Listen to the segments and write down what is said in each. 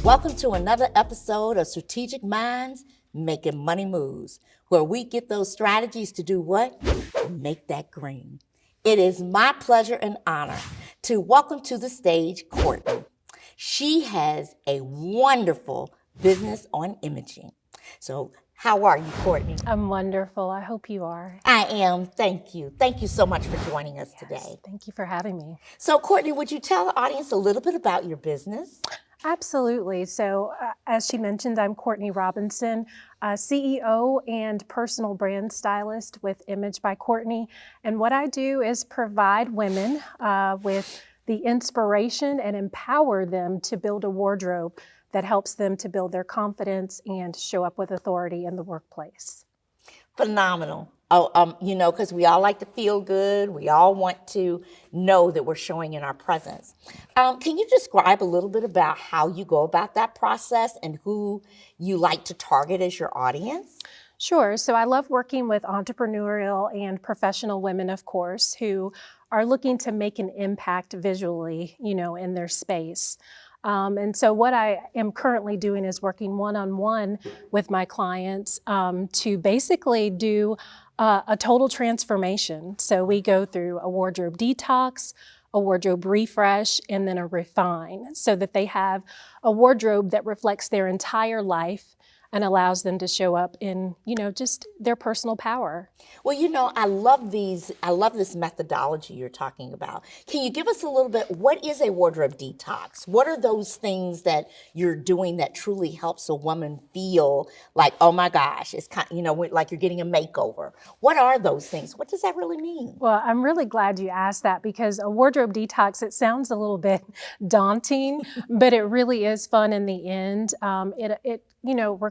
Welcome to another episode of Strategic Minds Making Money Moves, where we get those strategies to do what? Make that green. It is my pleasure and honor to welcome to the stage Courtney. She has a wonderful business on imaging. So how are you, Courtney? I'm wonderful. I hope you are. I am. Thank you. Thank you so much for joining us today. Thank you for having me. So, Courtney, would you tell the audience a little bit about your business? Absolutely. So, as she mentioned, I'm Courtney Robinson, CEO and personal brand stylist with Image by Courtney. And what I do is provide women with the inspiration and empower them to build a wardrobe that helps them to build their confidence and show up with authority in the workplace. Phenomenal. Because we all like to feel good. We all want to know that we're showing in our presence. Can you describe a little bit about how you go about that process and who you like to target as your audience? Sure. So I love working with entrepreneurial and professional women, of course, who are looking to make an impact visually, in their space. And so what I am currently doing is working one-on-one with my clients to basically do a total transformation. So we go through a wardrobe detox, a wardrobe refresh, and then a refine so that they have a wardrobe that reflects their entire life and allows them to show up in, just their personal power. Well, I love this methodology you're talking about. Can you give us a little bit, what is a wardrobe detox? What are those things that you're doing that truly helps a woman feel like, oh my gosh, it's kind like you're getting a makeover? What are those things? What does that really mean? Well, I'm really glad you asked that because a wardrobe detox, it sounds a little bit daunting, but it really is fun in the end. It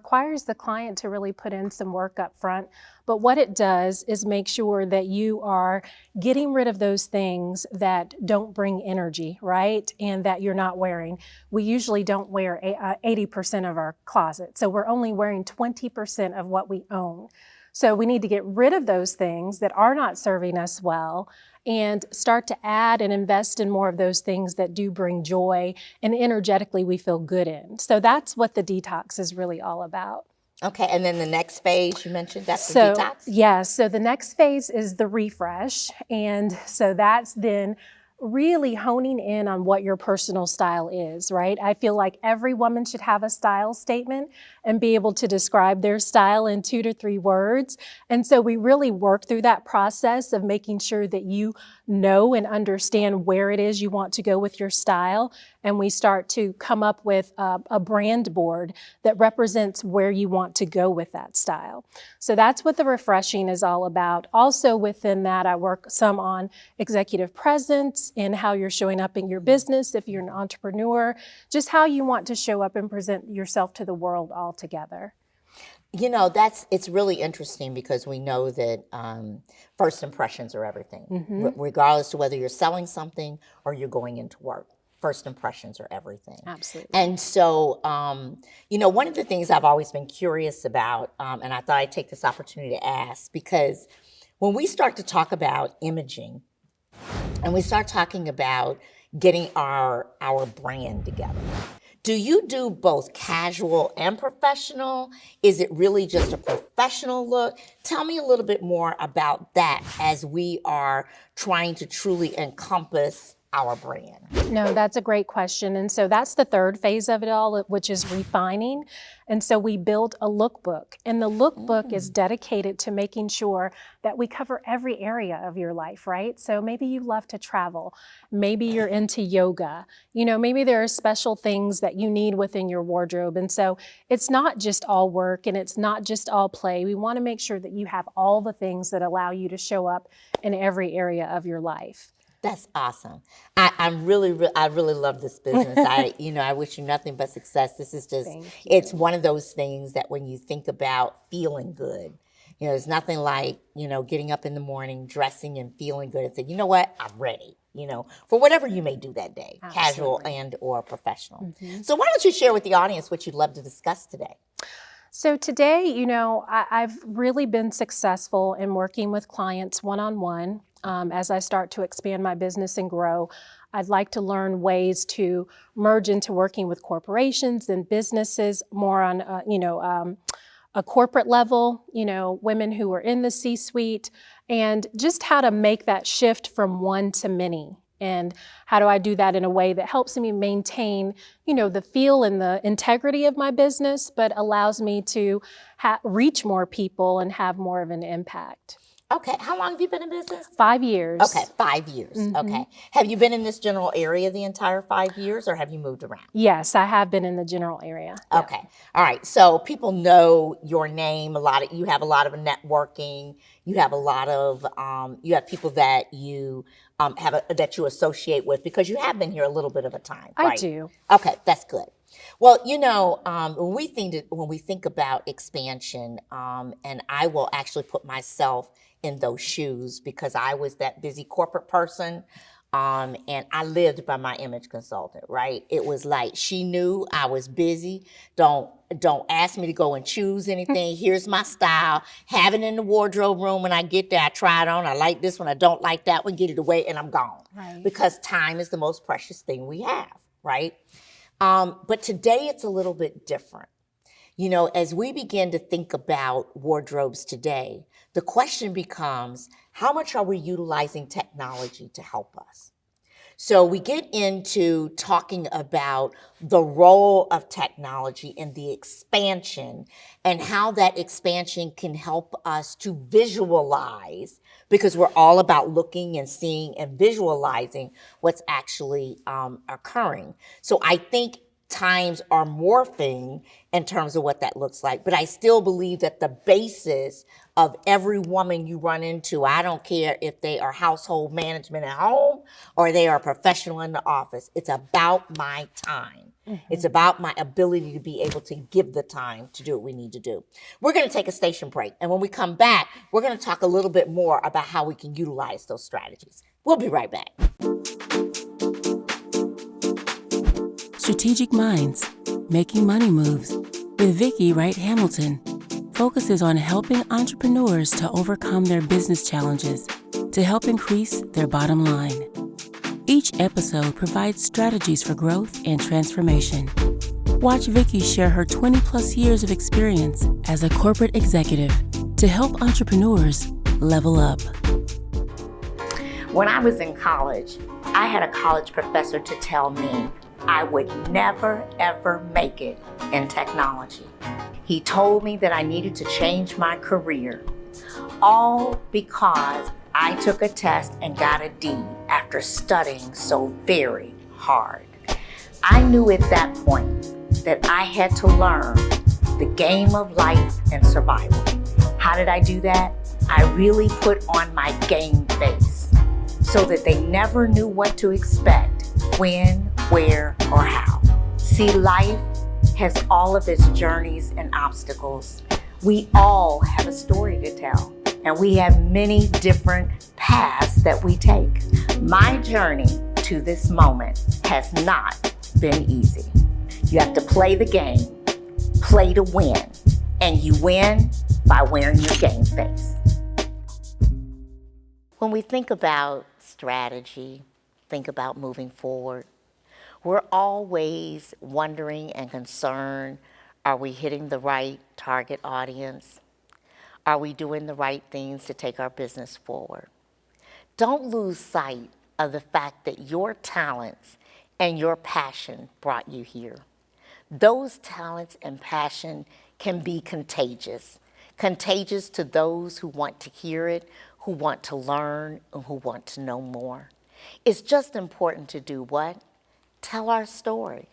requires the client to really put in some work up front. But what it does is make sure that you are getting rid of those things that don't bring energy, right? And that you're not wearing. We usually don't wear 80% of our closet. So we're only wearing 20% of what we own. So we need to get rid of those things that are not serving us well and start to add and invest in more of those things that do bring joy and energetically we feel good in. So that's what the detox is really all about. Okay, and then the next phase you mentioned, that's the detox? Yeah, so the next phase is the refresh. And so that's then really honing in on what your personal style is, right? I feel like every woman should have a style statement and be able to describe their style in 2 to 3 words. And so we really work through that process of making sure that you know and understand where it is you want to go with your style. And we start to come up with a brand board that represents where you want to go with that style. So that's what the refreshing is all about. Also within that, I work some on executive presence and how you're showing up in your business. If you're an entrepreneur, just how you want to show up and present yourself to the world altogether. It's really interesting because we know that first impressions are everything, regardless to whether you're selling something or you're going into work. First impressions are everything. Absolutely. And so, one of the things I've always been curious about, and I thought I'd take this opportunity to ask, because when we start to talk about imaging and we start talking about getting our brand together, do you do both casual and professional? Is it really just a professional look? Tell me a little bit more about that as we are trying to truly encompass our brand. No, that's a great question. And so that's the third phase of it all, which is refining. And so we built a lookbook, and the lookbook is dedicated to making sure that we cover every area of your life, right? So maybe you love to travel. Maybe you're into yoga. Maybe there are special things that you need within your wardrobe. And so it's not just all work and it's not just all play. We want to make sure that you have all the things that allow you to show up in every area of your life. That's awesome. I really love this business. I wish you nothing but success. This is just, it's one of those things that when you think about feeling good, there's nothing like, getting up in the morning, dressing and feeling good and saying, you know what, I'm ready, for whatever you may do that day, Absolutely. Casual and or professional. So why don't you share with the audience what you'd love to discuss today? So today, I've really been successful in working with clients one-on-one. As I start to expand my business and grow, I'd like to learn ways to merge into working with corporations and businesses more on, a corporate level, women who are in the C-suite, and just how to make that shift from one to many. And how do I do that in a way that helps me maintain, the feel and the integrity of my business, but allows me to reach more people and have more of an impact. Okay. How long have you been in business? 5 years. Okay, 5 years. Okay. Have you been in this general area the entire 5 years, or have you moved around? Yes, I have been in the general area. Yeah. Okay. All right. So people know your name. You have a lot of networking. You have a lot of you have people that you that you associate with, because you have been here a little bit of a time. I right? do. Okay, that's good. Well, when we think about expansion, and I will actually put myself in those shoes, because I was that busy corporate person. And I lived by my image consultant, right? It was like, she knew I was busy. Don't ask me to go and choose anything. Here's my style. Have it in the wardrobe room. When I get there, I try it on. I like this one. I don't like that one. Get it away, and I'm gone. Right. Because time is the most precious thing we have, right? But today it's a little bit different. As we begin to think about wardrobes today, the question becomes, how much are we utilizing technology to help us? So we get into talking about the role of technology in the expansion, and how that expansion can help us to visualize, because we're all about looking and seeing and visualizing what's actually occurring. So I think times are morphing in terms of what that looks like. But I still believe that the basis of every woman you run into, I don't care if they are household management at home or they are a professional in the office, it's about my time. It's about my ability to be able to give the time to do what we need to do. We're going to take a station break. And when we come back, we're going to talk a little bit more about how we can utilize those strategies. We'll be right back. Strategic Minds, Making Money Moves with Vicki Wright Hamilton focuses on helping entrepreneurs to overcome their business challenges to help increase their bottom line. Each episode provides strategies for growth and transformation. Watch Vicki share her 20-plus years of experience as a corporate executive to help entrepreneurs level up. When I was in college, I had a college professor to tell me I would never, ever make it in technology. He told me that I needed to change my career, all because I took a test and got a D after studying so very hard. I knew at that point that I had to learn the game of life and survival. How did I do that? I really put on my game face so that they never knew what to expect, when, where, or how. See, life has all of its journeys and obstacles. We all have a story to tell, and we have many different paths that we take. My journey to this moment has not been easy. You have to play the game, play to win, and you win by wearing your game face. When we think about strategy, think about moving forward, we're always wondering and concerned, are we hitting the right target audience? Are we doing the right things to take our business forward? Don't lose sight of the fact that your talents and your passion brought you here. Those talents and passion can be contagious to those who want to hear it, who want to learn, and who want to know more. It's just important to do what? Tell our story.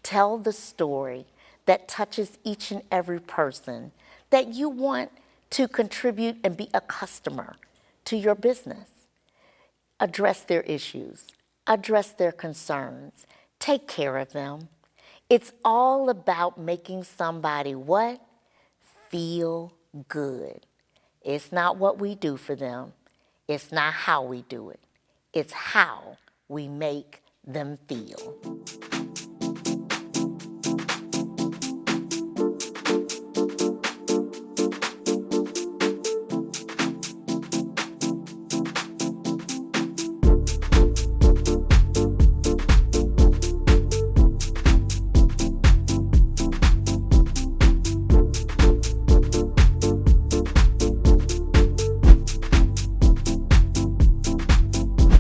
Tell the story that touches each and every person that you want to contribute and be a customer to your business. Address their issues, address their concerns, take care of them. It's all about making somebody what? Feel good. It's not what we do for them. It's not how we do it. It's how we make them feel.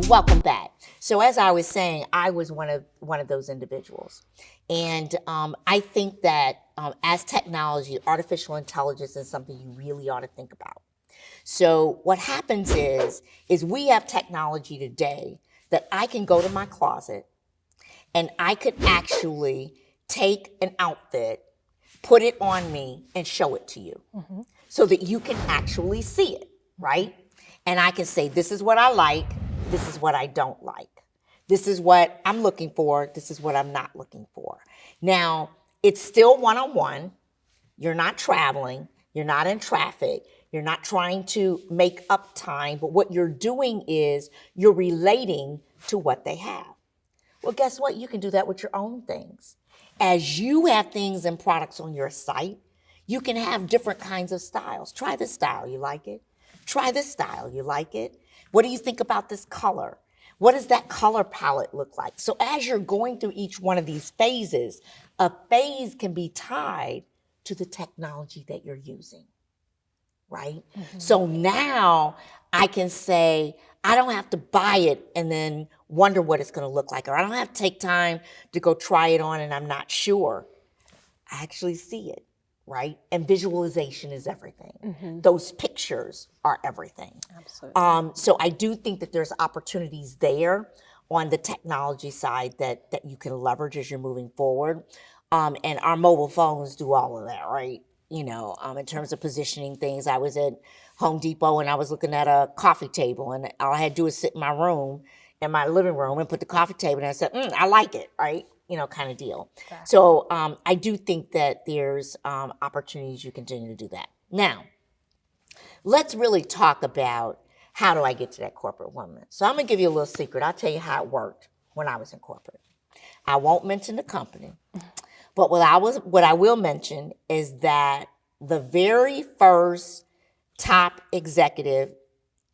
Welcome back. So as I was saying, I was one of those individuals, and I think that as technology, artificial intelligence is something you really ought to think about. So what happens is we have technology today that I can go to my closet and I could actually take an outfit, put it on me, and show it to you, so that you can actually see it, right? And I can say, this is what I like, this is what I don't like. This is what I'm looking for, this is what I'm not looking for. Now, it's still one-on-one. You're not traveling, you're not in traffic, you're not trying to make up time, but what you're doing is you're relating to what they have. Well, guess what? You can do that with your own things. As you have things and products on your site, you can have different kinds of styles. Try this style, you like it? Try this style, you like it? What do you think about this color? What does that color palette look like? So as you're going through each one of these phases, a phase can be tied to the technology that you're using, right? So now I can say, I don't have to buy it and then wonder what it's going to look like, or I don't have to take time to go try it on and I'm not sure. I actually see it, right? And visualization is everything. Those pictures are everything. Absolutely. So I do think that there's opportunities there on the technology side that you can leverage as you're moving forward. And our mobile phones do all of that, right? You know, in terms of positioning things. I was at Home Depot and I was looking at a coffee table, and all I had to do was sit in my room, in my living room, and put the coffee table, and I said, I like it, right? You know, kind of deal. Exactly. So I do think that there's opportunities you continue to do that. Now, let's really talk about, how do I get to that corporate woman? So I'm gonna give you a little secret. I'll tell you how it worked when I was in corporate. I won't mention the company, but what I will mention is that the very first top executive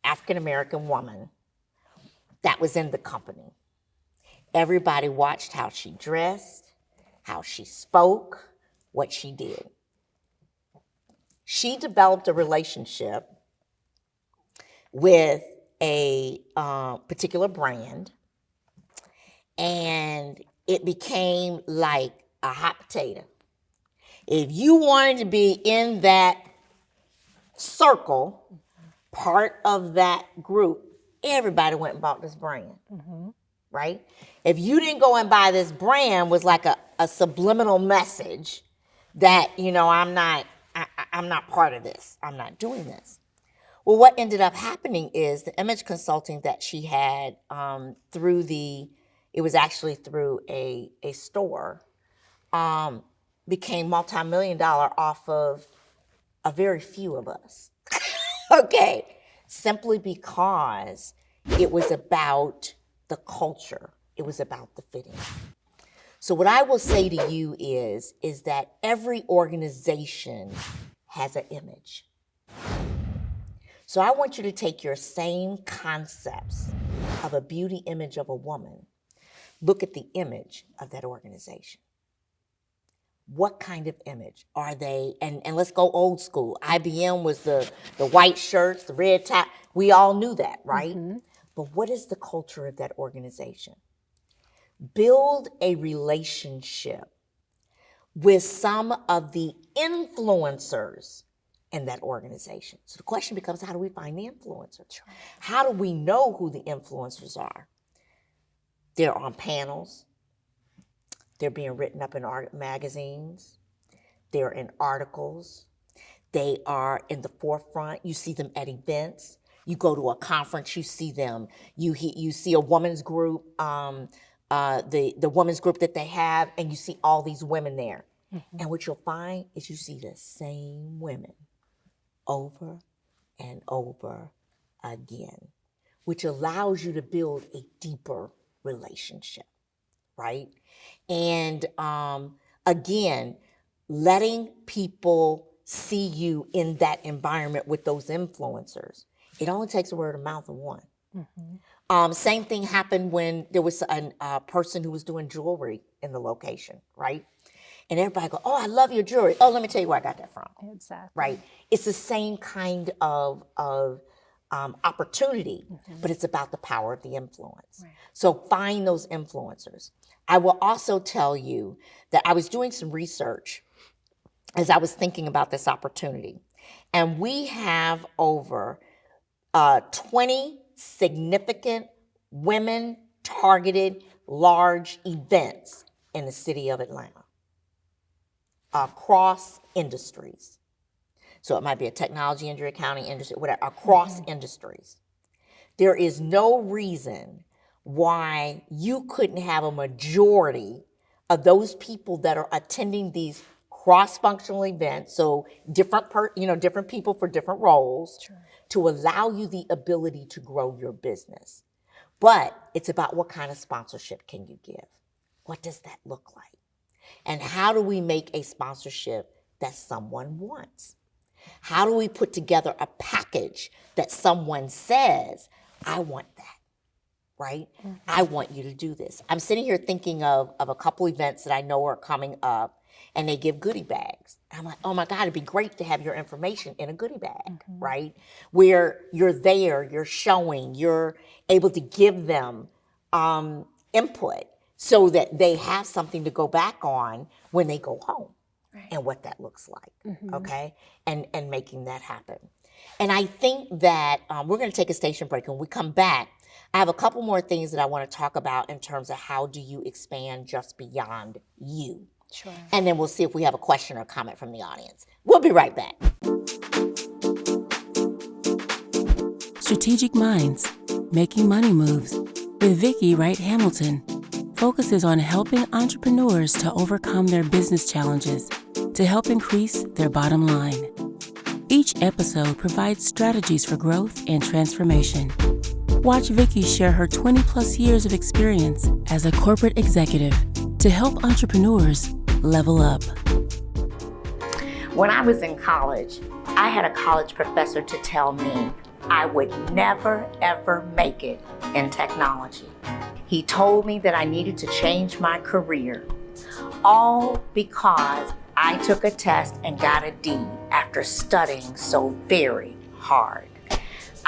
African-American woman that was in the company, everybody watched how she dressed, how she spoke, what she did. She developed a relationship with a particular brand, and it became like a hot potato. If you wanted to be in that circle, part of that group, everybody went and bought this brand, right? If you didn't go and buy this brand, was like a subliminal message that, you know, I'm not part of this. I'm not doing this. Well, what ended up happening is the image consulting that she had it was actually through a store, became multi-million-dollar off of a very few of us. Okay, simply because it was about the culture. It was about the fitting. So what I will say to you is that every organization has an image. So I want you to take your same concepts of a beauty image of a woman, look at the image of that organization. What kind of image are they? And let's go old school. IBM was the white shirts, the red tie. We all knew that, right? But what is the culture of that organization? Build a relationship with some of the influencers in that organization. So the question becomes, how do we find the influencers? How do we know who the influencers are? They're on panels. They're being written up in art magazines. They're in articles. They are in the forefront. You see them at events. You go to a conference, you see them. You see a women's group, the women's group that they have, and you see all these women there. And what you'll find is you see the same women over and over again, which allows you to build a deeper relationship, right? And again, letting people see you in that environment with those influencers. It only takes a word of mouth of one. Same thing happened when there was a person who was doing jewelry in the location, right? And everybody go, oh, I love your jewelry. Oh, let me tell you where I got that from. Exactly. Right? It's the same kind of opportunity, but it's about the power of the influence. Right. So find those influencers. I will also tell you that I was doing some research as I was thinking about this opportunity, and we have over 20 significant women-targeted large events in the city of Atlanta across industries. So it might be a technology industry, accounting industry, whatever, across industries. There is no reason why you couldn't have a majority of those people that are attending these cross-functional events, so different people for different roles, sure, to allow you the ability to grow your business. But it's about what kind of sponsorship can you give? What does that look like? And how do we make a sponsorship that someone wants? How do we put together a package that someone says, I want that, right? Mm-hmm. I want you to do this. I'm sitting here thinking of a couple events that I know are coming up, and they give goodie bags. I'm like, oh my God, it'd be great to have your information in a goodie bag, right? Where you're there, you're showing, you're able to give them input so that they have something to go back on when they go home. Right. And what that looks like, okay? And making that happen. And I think that we're gonna take a station break, and when we come back, I have a couple more things that I wanna talk about in terms of how do you expand just beyond you. Sure. And then we'll see if we have a question or comment from the audience. We'll be right back. Strategic Minds, Making Money Moves with Vicki Wright Hamilton focuses on helping entrepreneurs to overcome their business challenges to help increase their bottom line. Each episode provides strategies for growth and transformation. Watch Vicki share her 20-plus years of experience as a corporate executive to help entrepreneurs level up. When I was in college, I had a college professor to tell me I would never, ever make it in technology. He told me that I needed to change my career, all because I took a test and got a D after studying so very hard.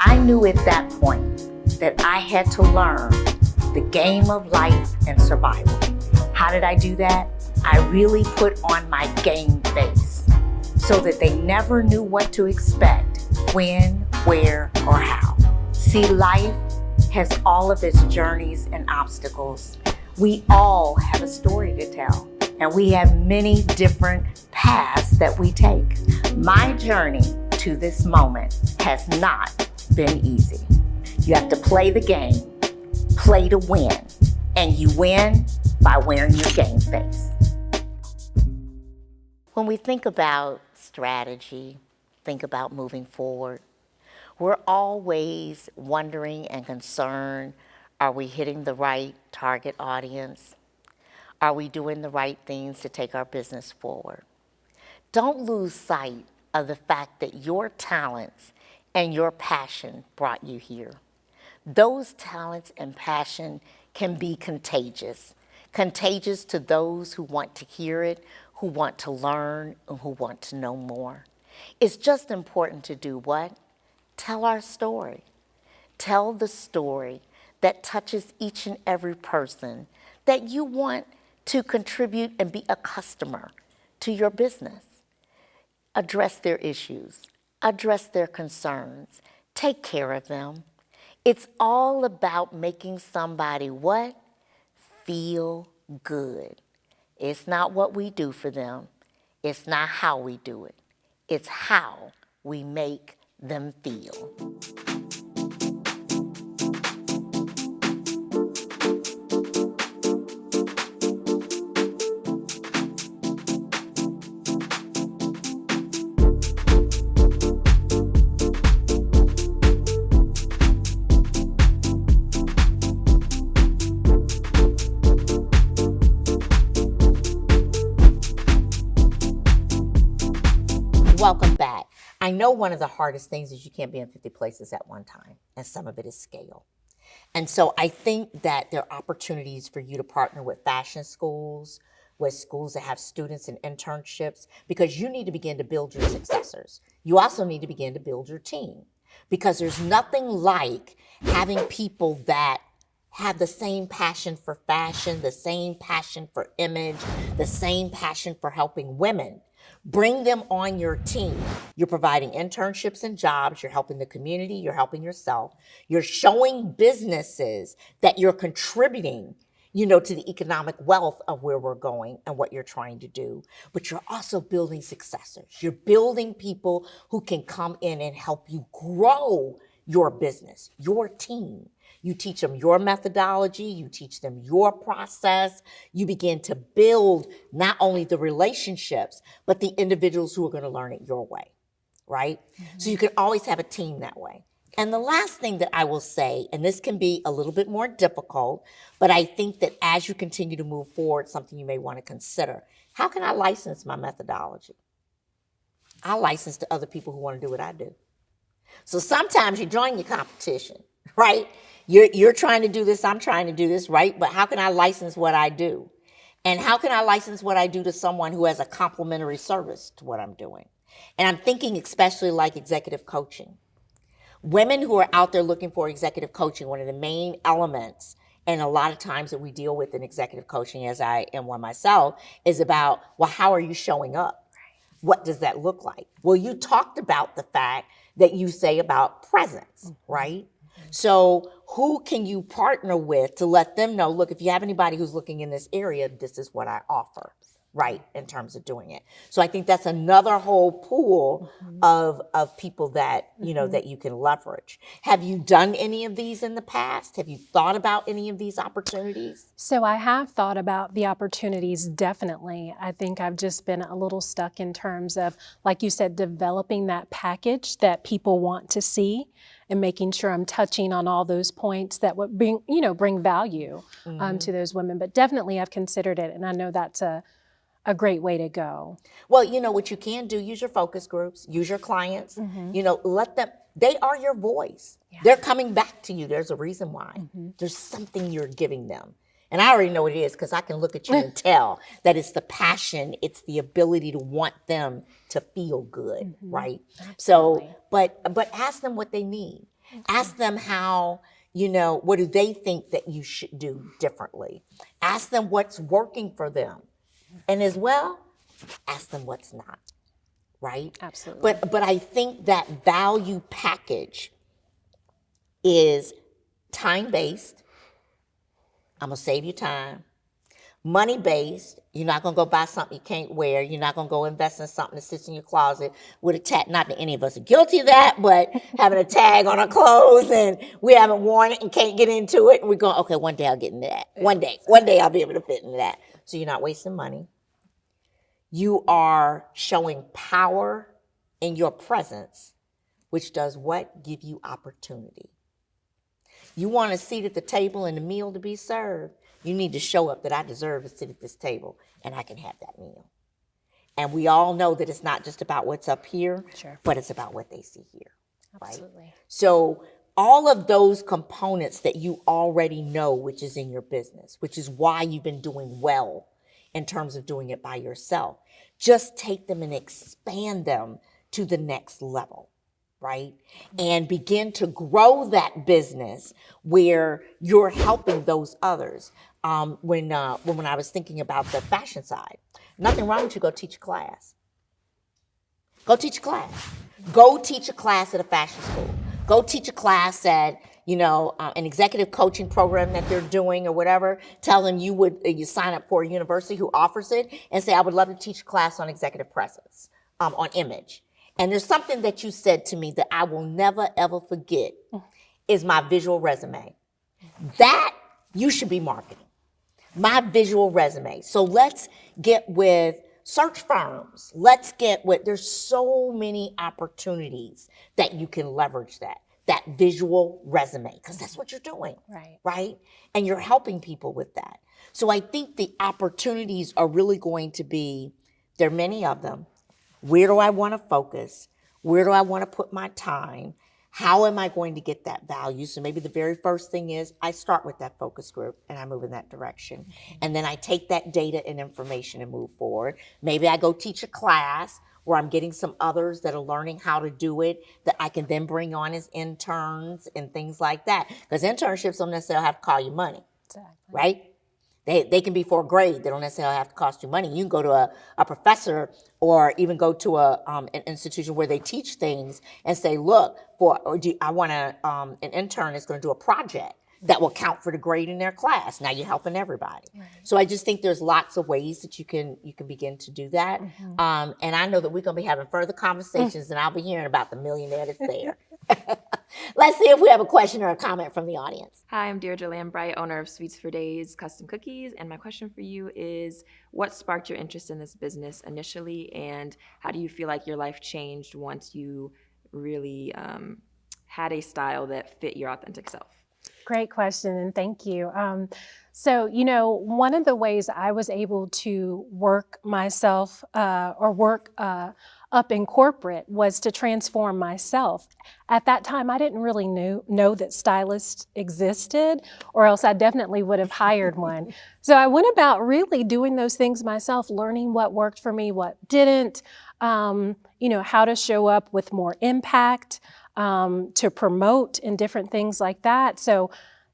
I knew at that point that I had to learn the game of life and survival. How did I do that? I really put on my game face so that they never knew what to expect, when, where, or how. See, life has all of its journeys and obstacles. We all have a story to tell, and we have many different paths that we take. My journey to this moment has not been easy. You have to play the game, play to win, and you win by wearing your game face. When we think about strategy, think about moving forward, we're always wondering and concerned, are we hitting the right target audience? Are we doing the right things to take our business forward? Don't lose sight of the fact that your talents and your passion brought you here. Those talents and passion can be contagious to those who want to hear it, who want to learn, and who want to know more. It's just important to do what? Tell our story. Tell the story that touches each and every person that you want to contribute and be a customer to your business. Address their issues, address their concerns, take care of them. It's all about making somebody what? Feel good. It's not what we do for them. It's not how we do it. It's how we make them feel. Welcome back. I know one of the hardest things is you can't be in 50 places at one time, and some of it is scale. And so I think that there are opportunities for you to partner with fashion schools, with schools that have students and internships, because you need to begin to build your successors. You also need to begin to build your team. because there's nothing like having people that have the same passion for fashion, the same passion for image, the same passion for helping women. Bring them on your team. You're providing internships and jobs. You're helping the community. You're helping yourself. You're showing businesses that you're contributing, to the economic wealth of where we're going and what you're trying to do. But you're also building successors. You're building people who can come in and help you grow your business, your team. You teach them your methodology, you teach them your process, you begin to build not only the relationships, but the individuals who are going to learn it your way, right? Mm-hmm. So you can always have a team that way. And the last thing that I will say, and this can be a little bit more difficult, but I think that as you continue to move forward, something you may want to consider. How can I license my methodology? I license to other people who want to do what I do. So sometimes you join your competition, right? You're trying to do this, I'm trying to do this, right? But how can I license what I do? And how can I license what I do to someone who has a complementary service to what I'm doing? And I'm thinking especially like executive coaching. Women who are out there looking for executive coaching, one of the main elements, and a lot of times that we deal with in executive coaching, as I am one myself, is about, well, how are you showing up? What does that look like? Well, you talked about the fact that you say about presence, right? So who can you partner with to let them know, look, if you have anybody who's looking in this area, this is what I offer, right, in terms of doing it. So I think that's another whole pool of people that, that you can leverage. Have you done any of these in the past? Have you thought about any of these opportunities? So I have thought about the opportunities, definitely. I think I've just been a little stuck in terms of, like you said, developing that package that people want to see and making sure I'm touching on all those points that would bring value to those women. But definitely I've considered it, and I know that's a great way to go. Well, what you can do, use your focus groups, use your clients, let them, they are your voice. Yeah. They're coming back to you. There's a reason why. There's something you're giving them. And I already know what it is because I can look at you and tell that it's the passion, it's the ability to want them to feel good, right? Absolutely. So, but ask them what they need. Ask them how, what do they think that you should do differently? Ask them what's working for them. And as well, ask them what's not, right? Absolutely. But I think that value package is time-based. I'm going to save you time. Money-based. You're not going to go buy something you can't wear. You're not going to go invest in something that sits in your closet with a tag. Not that any of us are guilty of that, but having a tag on our clothes and we haven't worn it and can't get into it. And we're going, okay, one day I'll get into that. One day I'll be able to fit into that. So you're not wasting money. You are showing power in your presence, which does what? Give you opportunity. You want a seat at the table and a meal to be served, you need to show up that I deserve to sit at this table and I can have that meal. And we all know that it's not just about what's up here, but it's about what they see here. Absolutely. Right? So all of those components that you already know, which is in your business, which is why you've been doing well in terms of doing it by yourself, just take them and expand them to the next level. Right? And begin to grow that business where you're helping those others. When I was thinking about the fashion side, nothing wrong with you go teach a class. Go teach a class. Go teach a class at a fashion school. Go teach a class at, an executive coaching program that they're doing or whatever. Tell them you sign up for a university who offers it and say, I would love to teach a class on executive presence, on image. And there's something that you said to me that I will never, ever forget is my visual resume. That you should be marketing. My visual resume. So let's get with search firms. Let's get with, there's so many opportunities that you can leverage that visual resume, because that's what you're doing, right? And you're helping people with that. So I think the opportunities are really going to be, there are many of them. Where do I want to focus? Where do I want to put my time? How am I going to get that value? So maybe the very first thing is I start with that focus group and I move in that direction. And then I take that data and information and move forward. Maybe I go teach a class where I'm getting some others that are learning how to do it that I can then bring on as interns and things like that. Because internships don't necessarily have to call you money, Exactly. right? They can be for a grade. They don't necessarily have to cost you money. You can go to a professor or even go to an institution where they teach things and say, look, I want an intern is going to do a project that will count for the grade in their class. Now you're helping everybody. Right. So I just think there's lots of ways that you can begin to do that. Mm-hmm. And I know that we're going to be having further conversations and I'll be hearing about the millionaire that's there. Let's see if we have a question or a comment from the audience. Hi, I'm Deirdre Lambright, owner of Sweets for Days Custom Cookies. And my question for you is, what sparked your interest in this business initially? And how do you feel like your life changed once you really had a style that fit your authentic self? Great question, and thank you. So, one of the ways I was able to work myself work up in corporate was to transform myself. At that time, I didn't really know that stylists existed, or else I definitely would have hired one. So I went about really doing those things myself, learning what worked for me, what didn't, how to show up with more impact, to promote and different things like that. So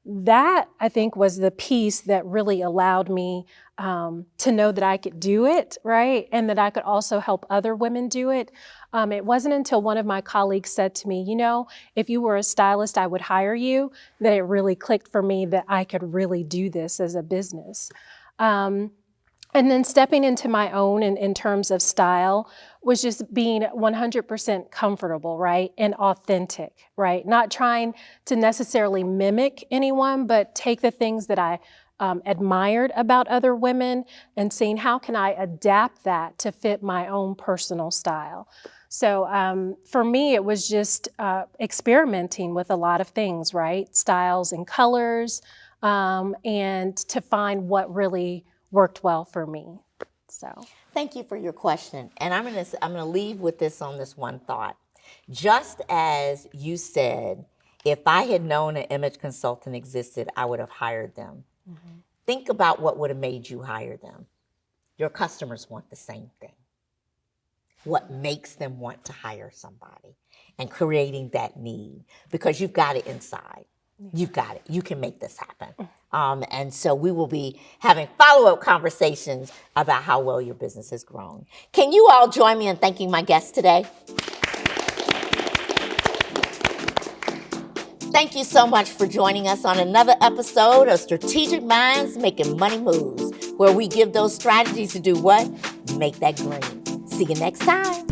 that, I think, was the piece that really allowed me to know that I could do it, right? And that I could also help other women do it. It wasn't until one of my colleagues said to me, if you were a stylist, I would hire you, that it really clicked for me that I could really do this as a business. And then stepping into my own in terms of style was just being 100% comfortable, right? And authentic, right? Not trying to necessarily mimic anyone, but take the things that I admired about other women and seeing how can I adapt that to fit my own personal style. So for me, it was just experimenting with a lot of things, right? Styles and colors, and to find what really worked well for me. So thank you for your question. And I'm gonna leave with this on this one thought. Just as you said, if I had known an image consultant existed, I would have hired them. Mm-hmm. Think about what would have made you hire them. Your customers want the same thing. What makes them want to hire somebody and creating that need, because you've got it inside. You've got it. You can make this happen. And so we will be having follow-up conversations about how well your business has grown. Can you all join me in thanking my guests today? Thank you so much for joining us on another episode of Strategic Minds Making Money Moves, where we give those strategies to do what? Make that green. See you next time.